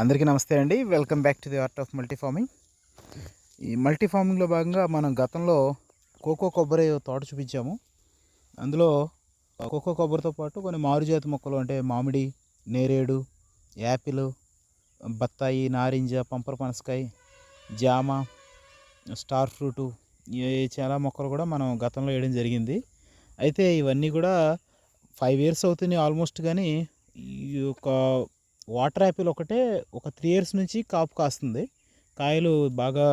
అందరికీ నమస్తే అండి. Welcome back to the art of multi farming. ఈ మల్టీ ఫార్మింగ్‌లో భాగంగా మనం గతంలో కోకో కొబ్బరి తోట చూపించాము. అందులో కోకో కొబ్బరితో పాటు కొన్ని మారుజాతి మొక్కలు అంటే మామిడి, నేరేడు, యాపిల్, బత్తాయి, నారింజ, పంపర పనసకాయ, జామ, స్టార్ ఫ్రూటు చాలా మొక్కలు కూడా మనం గతంలో వేయడం జరిగింది. అయితే ఇవన్నీ కూడా 5 ఇయర్స్ అవుతున్నాయి ఆల్మోస్ట్. కానీ ఈ యొక్క వాటర్ యాపిల్ ఒకటే ఒక 3 ఇయర్స్ నుంచి కాపు కాస్తుంది. కాయలు బాగా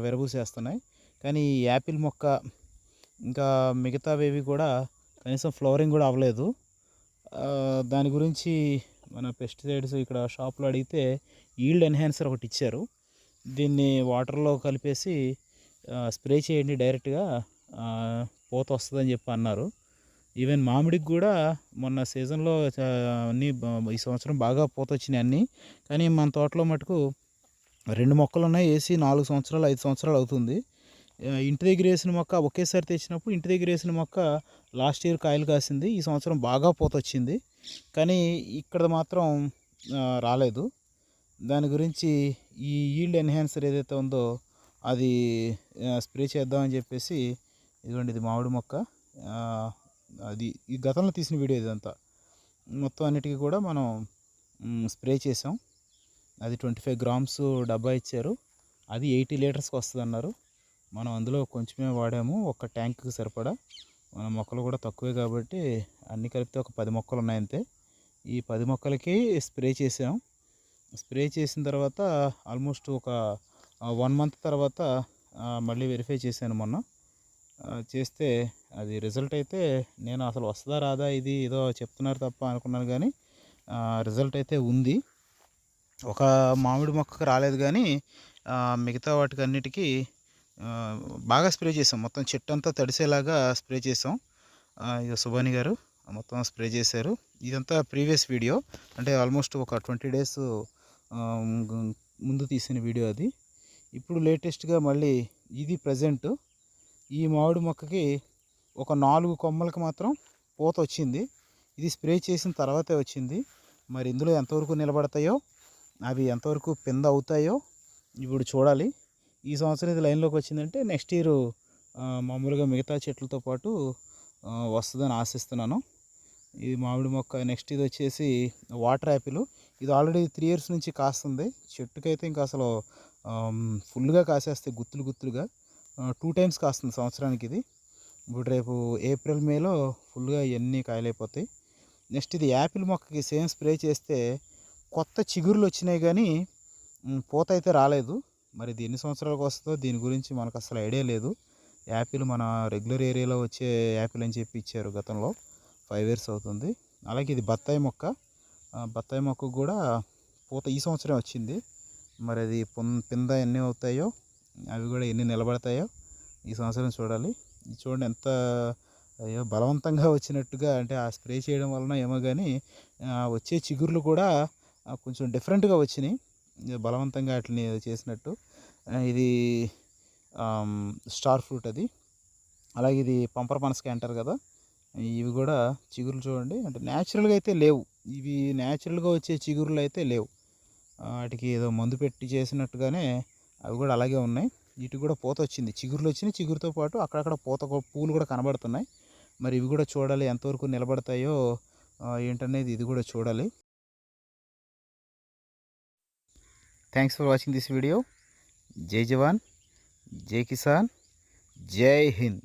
విరబూసేస్తున్నాయి. కానీ ఈ యాపిల్ మొక్క ఇంకా మిగతావేవి కూడా కనీసం ఫ్లవరింగ్ కూడా అవ్వలేదు. దాని గురించి మన పెస్టిసైడ్స్ ఇక్కడ షాప్లో అడిగితే ఈల్డ్ ఎన్హాన్సర్ ఒకటి ఇచ్చారు. దీన్ని వాటర్లో కలిపేసి స్ప్రే చేయండి డైరెక్ట్గా పూత వస్తుందని చెప్పి అన్నారు. ఈవెన్ మామిడికి కూడా మొన్న సీజన్లో అన్నీ ఈ సంవత్సరం బాగా పూత వచ్చినాయి అన్నీ. కానీ మన తోటలో మటుకు 2 మొక్కలు ఉన్నాయి. వేసి 4 సంవత్సరాలు 5 సంవత్సరాలు అవుతుంది. ఇంటి దగ్గర వేసిన మొక్క ఒకేసారి తెచ్చినప్పుడు ఇంటి దగ్గర వేసిన మొక్క లాస్ట్ ఇయర్ కాయలు కాసింది. ఈ సంవత్సరం బాగా పూత వచ్చింది. కానీ ఇక్కడ మాత్రం రాలేదు. దాని గురించి ఈ ఈల్డ్ ఎన్హాన్సర్ ఏదైతే ఉందో అది స్ప్రే చేద్దామని చెప్పేసి ఇదిగోండి, ఇది మామిడి మొక్క. అది ఈ గతంలో తీసిన వీడియో ఇదంతా. మొత్తం అన్నిటికీ కూడా మనం స్ప్రే చేసాం. అది 25 గ్రామ్స్ డబ్బా ఇచ్చారు. అది 80 లీటర్స్కి వస్తుంది అన్నారు. మనం అందులో కొంచెమే వాడాము, ఒక ట్యాంక్కి సరిపడా. మన మొక్కలు కూడా తక్కువే కాబట్టి అన్నీ కలిపితే ఒక 10 మొక్కలు ఉన్నాయి అంతే. ఈ 10 మొక్కలకి స్ప్రే చేసాం. స్ప్రే చేసిన తర్వాత ఆల్మోస్ట్ ఒక 1 మంత్ తర్వాత మళ్ళీ వెరిఫై చేశాను మొన్న. చేస్తే అది రిజల్ట్ అయితే నేను అసలు వస్తుందా రాదా ఇది ఏదో చెప్తున్నారు తప్ప అనుకున్నాను. కానీ రిజల్ట్ అయితే ఉంది. ఒక మామిడి మొక్కకు రాలేదు కానీ మిగతా వాటికి అన్నిటికీ బాగా స్ప్రే చేసాం. మొత్తం చెట్టు అంతా తడిసేలాగా స్ప్రే చేసాం. ఇక సుబాని గారు మొత్తం స్ప్రే చేశారు. ఇదంతా ప్రీవియస్ వీడియో, అంటే ఆల్మోస్ట్ ఒక 20 డేస్ ముందు తీసిన వీడియో అది. ఇప్పుడు లేటెస్ట్గా మళ్ళీ ఇది ప్రజెంట్ ఈ మామిడి మొక్కకి ఒక 4 కొమ్మలకి మాత్రం పూత వచ్చింది. ఇది స్ప్రే చేసిన తర్వాతే వచ్చింది. మరి ఇందులో ఎంతవరకు నిలబడతాయో, అవి ఎంతవరకు పింద అవుతాయో ఇప్పుడు చూడాలి. ఈ సంవత్సరం ఇది లైన్లోకి వచ్చిందంటే నెక్స్ట్ ఇయర్ మామూలుగా మిగతా చెట్లతో పాటు వస్తుందని ఆశిస్తున్నాను. ఇది మామిడి మొక్క. నెక్స్ట్ ఇది వచ్చేసి వాటర్ యాపిల్. ఇది ఆల్రెడీ 3 ఇయర్స్ నుంచి కాస్తుంది. చెట్టుకైతే ఇంకా అసలు ఫుల్గా కాసేస్తాయి, గుత్తులు గుత్తులుగా. 2 టైమ్స్ కాస్తుంది సంవత్సరానికి ఇది. ఇప్పుడు రేపు ఏప్రిల్ మేలో ఫుల్గా ఇవన్నీ కాయలైపోతాయి. నెక్స్ట్ ఇది యాపిల్ మొక్కకి సేమ్ స్ప్రే చేస్తే కొత్త చిగురులు వచ్చినాయి కానీ పూత అయితే రాలేదు. మరి ఇది ఎన్ని సంవత్సరాలకు వస్తుందో దీని గురించి మనకు అసలు ఐడియా లేదు. యాపిల్ మన రెగ్యులర్ ఏరియాలో వచ్చే యాపిల్ అని చెప్పి ఇచ్చారు గతంలో. 5 ఇయర్స్ అవుతుంది. అలాగే ఇది బత్తాయి మొక్క. బత్తాయి మొక్కకు కూడా పూత ఈ సంవత్సరం వచ్చింది. మరి అది పింద ఎన్ని అవుతాయో, అవి కూడా ఎన్ని నిలబడతాయో ఈ సంవత్సరం చూడాలి. ఇది చూడండి ఎంత బలవంతంగా వచ్చినట్టుగా, అంటే ఆ స్ప్రే చేయడం వలన ఏమో కానీ వచ్చే చిగుర్లు కూడా కొంచెం డిఫరెంట్గా వచ్చినాయి, బలవంతంగా వాటిని చేసినట్టు. ఇది స్టార్ ఫ్రూట్ అది. అలాగే ఇది పంపర పనసకాయ అంటారు కదా, ఇవి కూడా చిగురులు చూడండి, అంటే న్యాచురల్గా అయితే లేవు. ఇవి న్యాచురల్గా వచ్చే చిగురులు అయితే లేవు. వాటికి ఏదో మందు పెట్టి చేసినట్టుగానే అవి కూడా అలాగే ఉన్నాయి. వీటికి కూడా పూత వచ్చింది, చిగురులు వచ్చినాయి. చిగురుతో పాటు అక్కడక్కడ పూలు కూడా కనబడుతున్నాయి. మరి ఇవి కూడా చూడాలి ఎంతవరకు నిలబడతాయో ఏంటనేది, ఇది కూడా చూడాలి. Thanks for watching this video. జై జవాన్, జై కిసాన్, జై హింద్.